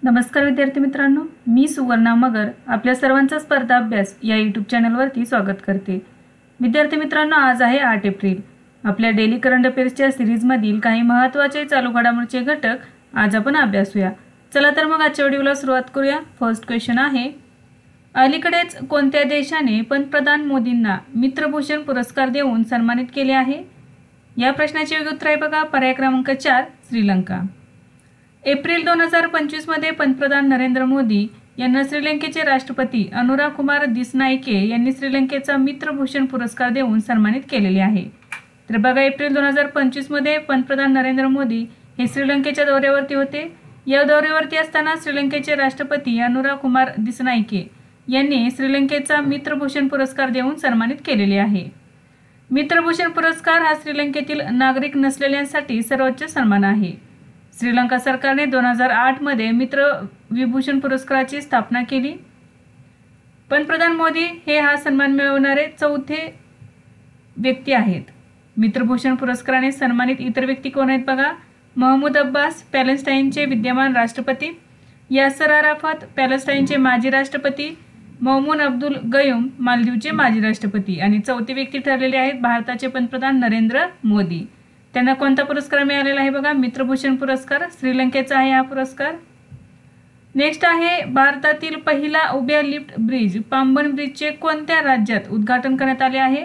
नमस्कार विद्यार्थी मित्रांनो, मी सुवर्णा मगर आपल्या सर्वांचा स्पर्धा अभ्यास या यूट्यूब चॅनलवरती स्वागत करते। विद्यार्थी मित्रांनो, आज आहे 8 एप्रिल। आपल्या डेली करंट अफेअर्सच्या सीरीजमधील काही महत्त्वाचे चालू घडामोडीचे घटक आज आपण अभ्यासूया। चला तर मग आजच्या व्हिडिओला सुरुवात करूया। फर्स्ट क्वेश्चन आहे, अलीकडेच कोणत्या देशाने पंतप्रधान मोदींना मित्रभूषण पुरस्कार देऊन सन्मानित केले आहे? या प्रश्नाचे योग्य उत्तर आहे बघा, पर्याय क्रमांक 4 श्रीलंका। एप्रिल 2025 मध्ये पंतप्रधान नरेंद्र मोदी यांना श्रीलंकेचे राष्ट्रपती अनुराकुमार दिसनायके यांनी श्रीलंकेचा मित्रभूषण पुरस्कार देऊन सन्मानित केलेले आहे। तर बघा, एप्रिल 2025 मध्ये पंतप्रधान नरेंद्र मोदी हे श्रीलंकेच्या दौऱ्यावरती होते। या दौऱ्यावरती असताना श्रीलंकेचे राष्ट्रपती अनुराकुमार दिसनायके यांनी श्रीलंकेचा मित्रभूषण पुरस्कार देऊन सन्मानित केलेले आहे। मित्रभूषण पुरस्कार हा श्रीलंकेतील नागरिक नसलेल्यांसाठी सर्वोच्च सन्मान आहे। श्रीलंका सरकारने 2008 मध्ये मित्र विभूषण पुरस्काराची स्थापना केली। पंतप्रधान मोदी हे हा सन्मान मिळवणारे चौथे व्यक्ती आहेत। मित्रभूषण पुरस्काराने सन्मानित इतर व्यक्ती कोण आहेत बघा, महमूद अब्बास पॅलेस्टाईनचे विद्यमान राष्ट्रपती, यासर अराफत पॅलेस्टाईनचे माजी राष्ट्रपती, मौमून अब्दुल गयूम मालदीवचे माजी राष्ट्रपती आणि चौथे व्यक्ती ठरलेले आहेत भारताचे पंतप्रधान नरेंद्र मोदी। त्यांना कोणता पुरस्कार मिळालेला आहे बघा, मित्रभूषण पुरस्कार। श्रीलंकेचा आहे हा पुरस्कार। नेक्स्ट आहे, भारतातील पहिला उभ्या लिफ्ट ब्रिज पांबन ब्रिजचे कोणत्या राज्यात उद्घाटन करण्यात आले आहे?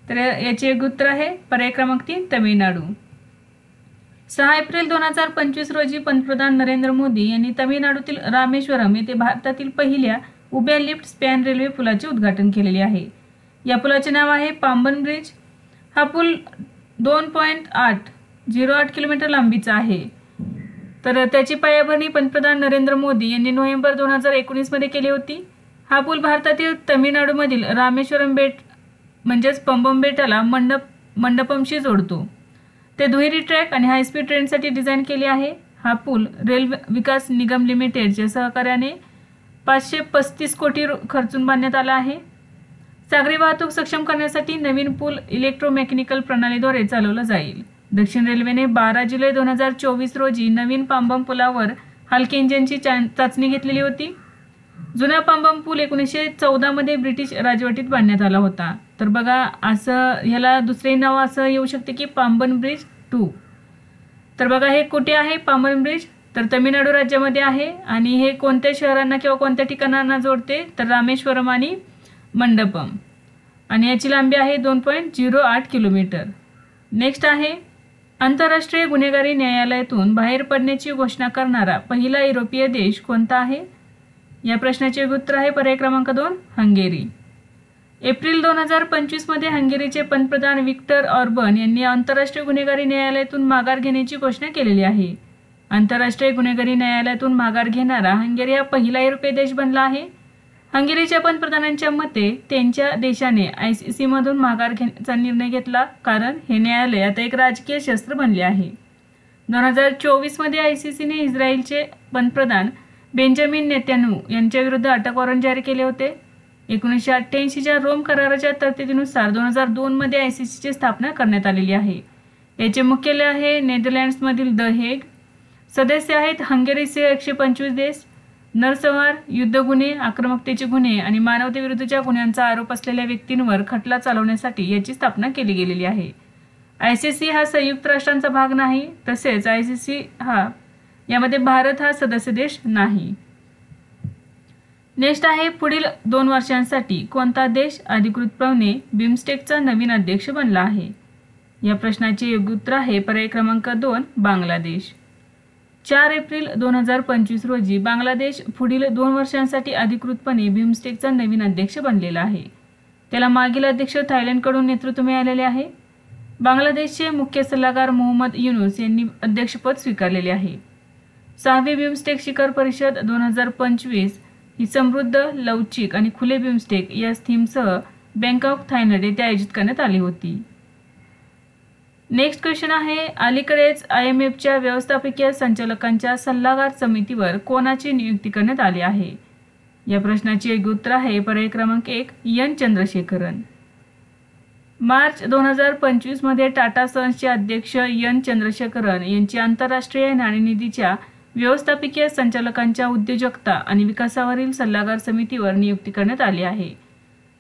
तर याचे एक उत्तर आहे पर्याय क्रमांक 3 तमिळनाडू। 6 एप्रिल 2025 रोजी पंतप्रधान नरेंद्र मोदी यांनी तमिळनाडूतील रामेश्वरम येथे भारतातील पहिल्या उभ्या लिफ्ट स्पॅन रेल्वे पुलाचे उद्घाटन केलेले आहे। या पुलाचे नाव आहे पांबन ब्रिज। हा पूल 2.808 किलोमीटर लांबीचा आहे। तर त्याची पायाभरणी पंतप्रधान नरेंद्र मोदी यांनी नोव्हेंबर 2019 मध्ये केली होती। हा पूल भारतातील तमिळनाडूमधील रामेश्वरम बेट म्हणजेच पंबम बेटाला मंडपमशी जोडतो। ते दुहेरी ट्रॅक आणि हायस्पीड ट्रेनसाठी डिझाईन केले आहे। हा पूल रेल्वे विकास निगम लिमिटेडच्या सहकार्याने 535 कोटी खर्चून बांधण्यात आला आहे। सागरी वाहतूक सक्षम करण्यासाठी नवीन पूल इलेक्ट्रोमेकॅनिकल प्रणालीद्वारे चालवला जाईल। दक्षिण रेल्वेने 12 जुलै 2024 रोजी नवीन पांबम पुलावर हलके इंजिनची चाचणी घेतलेली होती। जुना पांबम पूल 1914 मध्ये ब्रिटिश राजवटीत बांधण्यात आला होता। तर बघा, असं ह्याला दुसरे नाव असं येऊ शकते की पांबन ब्रिज 2। तर बघा, हे कुठे आहे पांबन ब्रिज? तर तमिळनाडू राज्यामध्ये आहे आणि हे कोणत्या शहरांना किंवा कोणत्या ठिकाणांना जोडते? तर रामेश्वरम आणि मंडपम, आणि याची लांबी आहे 2.08 किलोमीटर। नेक्स्ट आहे, आंतरराष्ट्रीय गुन्हेगारी न्यायालयातून बाहेर पडण्याची घोषणा करणारा पहिला युरोपीय देश कोणता आहे? या प्रश्नाचे उत्तर आहे पर्याय क्रमांक 2 हंगेरी। एप्रिल 2025 मध्ये हंगेरीचे पंतप्रधान विक्टर ऑर्बन यांनी आंतरराष्ट्रीय गुन्हेगारी न्यायालयातून माघार घेण्याची घोषणा केलेली आहे। आंतरराष्ट्रीय गुन्हेगारी न्यायालयातून माघार घेणारा हंगेरी हा पहिला युरोपीय देश बनला आहे। हंगेरीच्या पंतप्रधानांच्या मते त्यांच्या देशाने ICC मधून माघार घेण्याचा निर्णय घेतला, कारण हे न्यायालय आता एक राजकीय शस्त्र बनले आहे। 2024 मध्ये ICC ने इस्रायलचे पंतप्रधान बेंजामिन नेतन्याहू यांच्या विरुद्ध अटक वॉरंट जारी केले होते। 1988 च्या रोम कराराच्या तरतुदीनुसार 2002 मध्ये ICC ची स्थापना करण्यात आलेली आहे। याचे मुख्यालय आहे नेदरलँड्समधील द हेग। सदस्य आहेत हंगेरीसह 125 देश। नरसंहार, युद्ध गुन्हे, आक्रमकतेचे गुन्हे आणि मानवतेविरुद्धच्या गुन्ह्यांचा आरोप असलेल्या व्यक्तींवर खटला चालवण्यासाठी याची स्थापना केली गेलेली आहे। ICC हा संयुक्त राष्ट्रांचा भाग नाही, तसेच ICC यामध्ये भारत हा सदस्य देश नाही। नेक्स्ट आहे, पुढील 2 वर्षांसाठी कोणता देश अधिकृतपणे बिमस्टेकचा नवीन अध्यक्ष बनला आहे? या प्रश्नाचे योग्य उत्तर आहे पर्याय क्रमांक 2 बांगलादेश। 4 एप्रिल 2025 रोजी बांगलादेश पुढील 2 वर्षांसाठी अधिकृतपणे बिमस्टेकचा नवीन अध्यक्ष बनलेला आहे। त्याला मागील अध्यक्ष थायलंडकडून नेतृत्व मिळालेले आहे। बांगलादेशचे मुख्य सल्लागार मोहम्मद युनुस यांनी अध्यक्षपद स्वीकारलेले आहे। 6वी बिमस्टेक शिखर परिषद 2025 ही समृद्ध, लवचिक आणि खुले बिमस्टेक या थीमसह बँकॉक थायलंड येथे आयोजित करण्यात आली होती। नेक्स्ट क्वेश्चन आहे, अलीकडेच IMFच्या व्यवस्थापकीय संचालकांच्या सल्लागार समितीवर कोणाची नियुक्ती करण्यात आली आहे? या प्रश्नाचे योग्य उत्तर आहे पर्याय क्रमांक 1 एन चंद्रशेखरन। मार्च 2025 मध्ये टाटा सन्सचे अध्यक्ष एन चंद्रशेखरन यांची आंतरराष्ट्रीय नाणेनिधीच्या व्यवस्थापकीय संचालकांच्या उद्योजकता आणि विकासावरील सल्लागार समितीवर नियुक्ती करण्यात आली आहे.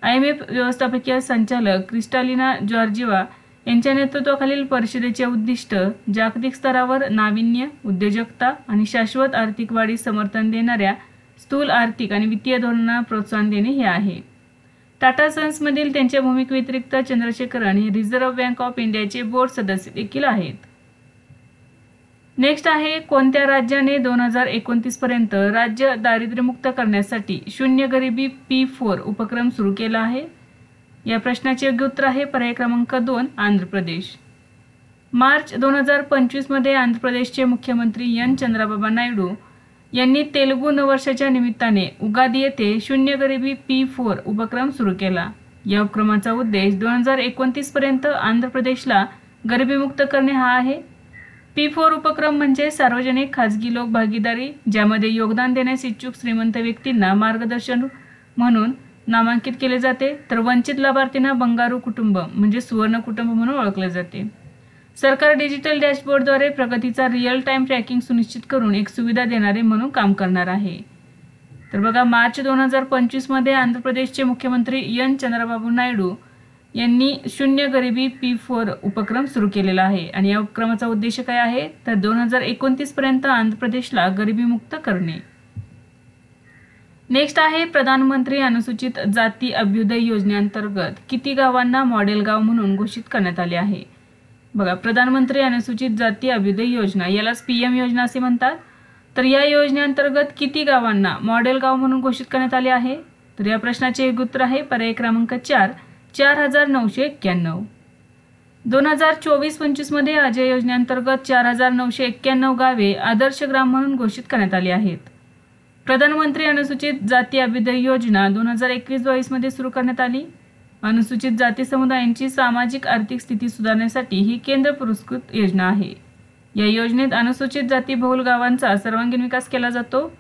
IMF व्यवस्थापकीय संचालक क्रिस्टालिना जॉर्जिवा यांच्या नेतृत्वाखालील परिषदेचे उद्दिष्ट जागतिक स्तरावर नाविन्य, उद्योजकता आणि शाश्वत आर्थिक वाढीस समर्थन देणाऱ्या स्थूल आर्थिक आणि वित्तीय धोरणांना प्रोत्साहन देणे हे आहे. टाटा सन्समधील त्यांच्या भूमिकेव्यतिरिक्त चंद्रशेखरन हे रिझर्व्ह बँक ऑफ इंडियाचे बोर्ड सदस्य देखील आहेत. नेक्स्ट आहे, कोणत्या राज्याने 2029 पर्यंत राज्य दारिद्र्यमुक्त करण्यासाठी शून्य गरिबी P4 उपक्रम सुरू केला आहे? या प्रश्नाचे योग्य उत्तर आहे पर्याय क्रमांक 2 आंध्र प्रदेश. मार्च 2025 मध्ये आंध्र प्रदेशचे मुख्यमंत्री एन चंद्राबाबा नायडू यांनी तेलुगू नववर्षाच्या निमित्ताने उगादी येथे शून्य गरिबी P4 उपक्रम सुरू केला. या उपक्रमाचा उद्देश 2029 पर्यंत आंध्र प्रदेशला गरिबीमुक्त करणे हा आहे. P4 उपक्रम म्हणजे सार्वजनिक खाजगी लोक भागीदारी, ज्यामध्ये योगदान देण्यास इच्छुक श्रीमंत व्यक्तींना मार्गदर्शन म्हणून नामांकित केले जाते, तर वंचित लाभार्थींना बंगारू कुटुंब म्हणजे सुवर्ण कुटुंब म्हणून ओळखले जाते. सरकार डिजिटल डॅशबोर्डद्वारे प्रगतीचा रिअल टाइम ट्रॅकिंग सुनिश्चित करून एक सुविधा देणारे म्हणून काम करणार आहे. तर बघा, मार्च 2025 मध्ये आंध्र प्रदेशचे मुख्यमंत्री एन चंद्राबाबू नायडू यांनी शून्य गरिबी P4 उपक्रम सुरू केलेला आहे आणि या उपक्रमाचा उद्देश काय आहे, तर 2029 पर्यंत आंध्र प्रदेशला गरिबीमुक्त करणे. नेक्स्ट आहे, प्रधानमंत्री अनुसूचित जाती अभ्युदय योजनेअंतर्गत किती गावांना मॉडेल गाव म्हणून घोषित करण्यात आले आहे? बघा, प्रधानमंत्री अनुसूचित जाती अभ्युदय योजना, यालाच PM योजना असे म्हणतात. तर या योजनेअंतर्गत किती गावांना मॉडेल गाव म्हणून घोषित करण्यात आले आहे? तर या प्रश्नाचे योग्य उत्तर आहे पर्याय क्रमांक 4 4991. 2024-25 मध्ये अजय योजनेअंतर्गत 4991 गावे आदर्श ग्राम म्हणून घोषित करण्यात आली आहेत. प्रधानमंत्री अनुसूचित जाती अभ्युदय योजना 2021-22 मध्ये सुरू करण्यात आली. अनुसूचित जाती समुदायांची सामाजिक आर्थिक स्थिती सुधारण्यासाठी ही केंद्र पुरस्कृत योजना आहे. या योजनेत अनुसूचित जाती बहुल गावांचा सर्वांगीण विकास केला जातो.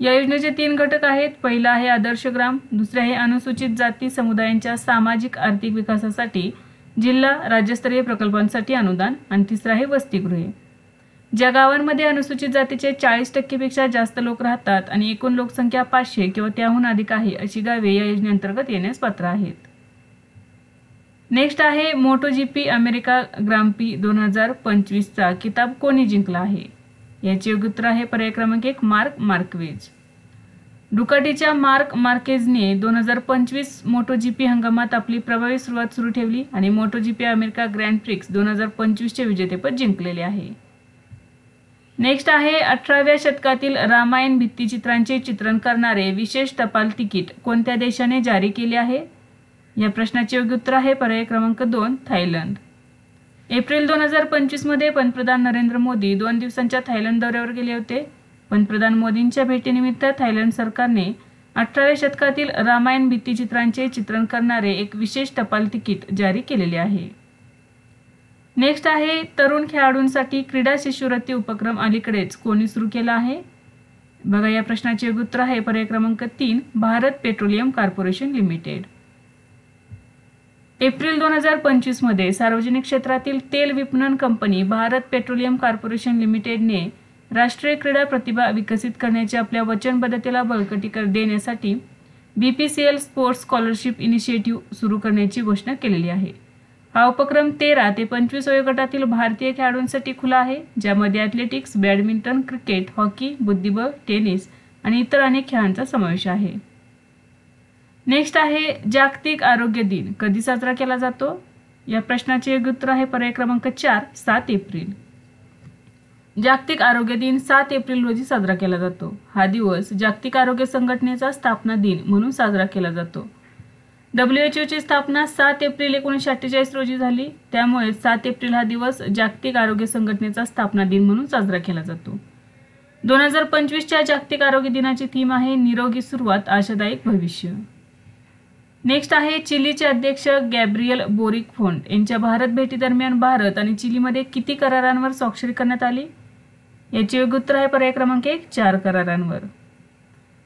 या योजनेचे 3 घटक आहेत. पहिला आहे आदर्श ग्राम, दुसरे आहे अनुसूचित जाती समुदायांच्या सामाजिक आर्थिक विकासासाठी जिल्हा राज्यस्तरीय प्रकल्पांसाठी अनुदान आणि तिसरा आहे वसतिगृहे. ज्या गावांमध्ये अनुसूचित जातीचे 40% पेक्षा जास्त लोक राहतात आणि एकूण लोकसंख्या 500 किंवा त्याहून अधिक आहे अशी गावे या योजनेअंतर्गत येण्यास पात्र आहेत. नेक्स्ट आहे, MotoGP अमेरिका ग्रांड प्री 2025चा किताब कोणी जिंकला आहे? याचे योग्य उत्तर आहे पर्याय क्रमांक 1 मार्क मार्क्वेज. डुकाटीच्या मार्क मार्केजने 2025 MotoGP हंगामात आपली प्रभावी सुरुवात सुरू ठेवली आणि MotoGP अमेरिका ग्रँड प्रिक्स 2025चे विजेतेपद जिंकलेले आहे. नेक्स्ट आहे, 18व्या शतकातील रामायण भित्तिचित्रांचे चित्रण करणारे विशेष टपाल तिकीट कोणत्या देशाने जारी केले आहे? या प्रश्नाचे योग्य उत्तर आहे पर्याय क्रमांक 2 थायलंड. एप्रिल 2025 मध्ये पंतप्रधान नरेंद्र मोदी 2 दिवसांच्या थायलंड दौऱ्यावर गेले होते. पंतप्रधान मोदींच्या भेटीनिमित्त थायलंड सरकारने 18व्या शतकातील रामायण भित्तिचित्रांचे चित्रण करणारे एक विशेष टपाल तिकीट जारी केलेले आहे. नेक्स्ट आहे, तरुण खेळाडूंसाठी क्रीडा शिष्यवृत्ती उपक्रम अलीकडेच कोणी सुरू केला आहे? बघा, या प्रश्नाचे योग्य उत्तर आहे पर्याय क्रमांक 3 Bharat petroleum corporation limited. April 2025 मध्ये सार्वजनिक क्षेत्रातील तेल विपणन कंपनी भारत पेट्रोलियम कॉर्पोरेशन लिमिटेडने राष्ट्रीय क्रीडा प्रतिभा विकसित करण्याच्या आपल्या वचनबद्धतेला बळकटी देण्यासाठी BPCL स्पोर्ट्स स्कॉलरशिप इनिशिएटिव्ह सुरू करण्याची घोषणा केलेली आहे. हा उपक्रम 13 ते 25 वयोगटातील भारतीय खेळाडूंसाठी खुला आहे, ज्यामध्ये ॲथलेटिक्स, बॅडमिंटन, क्रिकेट, हॉकी, बुद्धिबळ, टेनिस आणि इतर अनेक खेळांचा समावेश आहे. नेक्स्ट आहे, जागतिक आरोग्य दिन कधी साजरा केला जातो? या प्रश्नाचे योग्य उत्तर आहे पर्याय क्रमांक 4 7 एप्रिल. जागतिक आरोग्य दिन 7 एप्रिल रोजी साजरा केला जातो. हा दिवस जागतिक आरोग्य संघटनेचा स्थापना दिन म्हणून साजरा केला जातो. WHOची स्थापना 7 एप्रिल 1948 रोजी झाली, त्यामुळे 7 एप्रिल हा दिवस जागतिक आरोग्य संघटनेचा स्थापना दिन म्हणून साजरा केला जातो. 2025च्या जागतिक आरोग्य दिनाची थीम आहे निरोगी सुरुवात आशादायक भविष्य. नेक्स्ट आहे, चिलीचे अध्यक्ष गॅब्रियल बोरिक फोंट यांच्या भारत भेटीदरम्यान भारत आणि चिलीमध्ये किती करारांवर स्वाक्षरी करण्यात आली? याचे योग्य उत्तर आहे पर्याय क्रमांक 1 4 करारांवर.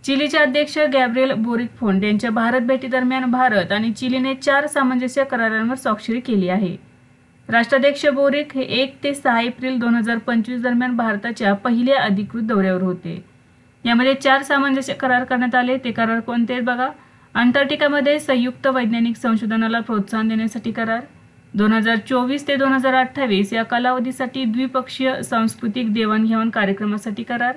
चिलीचे अध्यक्ष गॅब्रियल बोरिक फोंट यांच्या भारत भेटीदरम्यान भारत आणि चिलीने 4 सामंजस्य करारांवर स्वाक्षरी केली आहे. राष्ट्राध्यक्ष बोरिक हे 1 ते 6 एप्रिल 2025 दरम्यान भारताच्या पहिल्या अधिकृत दौऱ्यावर होते. यामध्ये 4 सामंजस्य करार करण्यात आले. ते करार कोणते आहेत बघा. अंटार्क्टिकामध्ये संयुक्त वैज्ञानिक संशोधनाला प्रोत्साहन देण्यासाठी करार, 2024 ते 2028 या कालावधीसाठी द्विपक्षीय सांस्कृतिक देवाणघेवाण कार्यक्रमासाठी करार,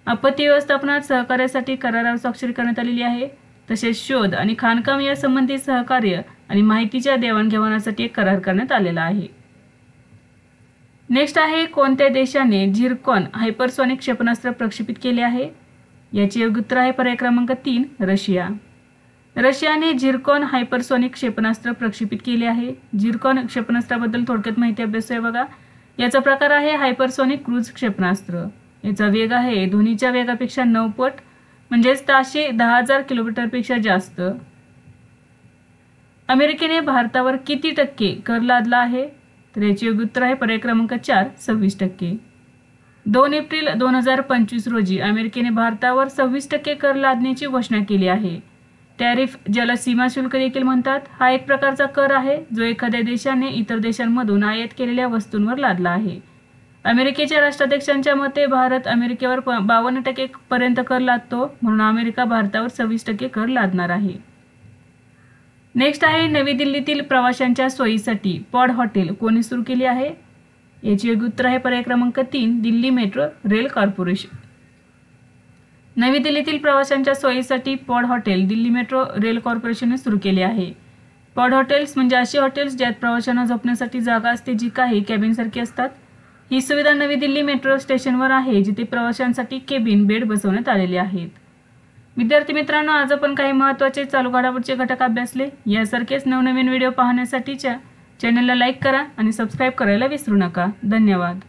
आपत्ती व्यवस्थापनात सहकार्यासाठी करारावर स्वाक्षरी करण्यात आलेली आहे. तसेच शोध आणि खाणकाम या संबंधित सहकार्य आणि माहितीच्या देवाणघेवाणासाठी एक करार करण्यात आलेला आहे. नेक्स्ट आहे कोणत्या देशाने झिरकॉन हायपरसॉनिक क्षेपणास्त्र प्रक्षेपित केले आहे. याचे योग्य उत्तर आहे पर्याय क्रमांक 3 रशिया. रशियाने झिरकॉन हायपरसॉनिक क्षेपणास्त्र प्रक्षेपित केले आहे. झिरकॉन क्षेपणास्त्राबद्दल थोडक्यात माहिती अभ्यासूया बघा. याचा प्रकार आहे हायपरसॉनिक क्रूज क्षेपणास्त्र. याचा वेग आहे ध्वनीच्या वेगापेक्षा 9 पट म्हणजेच ताशी 10,000 किलोमीटरपेक्षा जास्त. अमेरिकेने भारतावर किती टक्के कर लादला आहे. तर याचे योग्य उत्तर आहे पर्याय क्रमांक 4 26%. 2 एप्रिल 2025 रोजी अमेरिकेने भारतावर 26% कर लादण्याची घोषणा केली आहे. टॅरिफ, ज्याला सीमा शुल्क देखील म्हणतात, हा एक प्रकारचा कर आहे जो एखाद्या देशाने इतर देशांमधून आयात केलेल्या वस्तूंवर लादला आहे. अमेरिकेच्या राष्ट्राध्यक्षांच्या मते भारत अमेरिकेवर 52% पर्यंत कर लादतो, म्हणून अमेरिका भारतावर 26% कर लादणार आहे. नेक्स्ट आहे नवी दिल्लीतील प्रवाशांच्या सोयीसाठी पॉड हॉटेल कोणी सुरू केली आहे. याचे योग्य उत्तर आहे पर्याय क्रमांक 3 दिल्ली मेट्रो रेल कॉर्पोरेशन. नवी दिल्लीतील प्रवाशांच्या सोयीसाठी pod hotel Delhi metro rail कॉर्पोरेशनने सुरू केले आहे. पॉड हॉटेल्स म्हणजे अशी हॉटेल्स ज्यात प्रवाशांना झोपण्यासाठी जागा असते जी काही कॅबिनसारखी असतात. ही सुविधा नवी दिल्ली मेट्रो स्टेशनवर आहे जिथे प्रवाशांसाठी केबिन बेड बसवण्यात आलेले आहेत. विद्यार्थी मित्रांनो, आज आपण काही महत्त्वाचे चालू घडामोडीचे घटक अभ्यासले. यासारखेच नवनवीन व्हिडिओ पाहण्यासाठी चॅनलला लाईक करा आणि सबस्क्राईब करायला विसरू नका. धन्यवाद.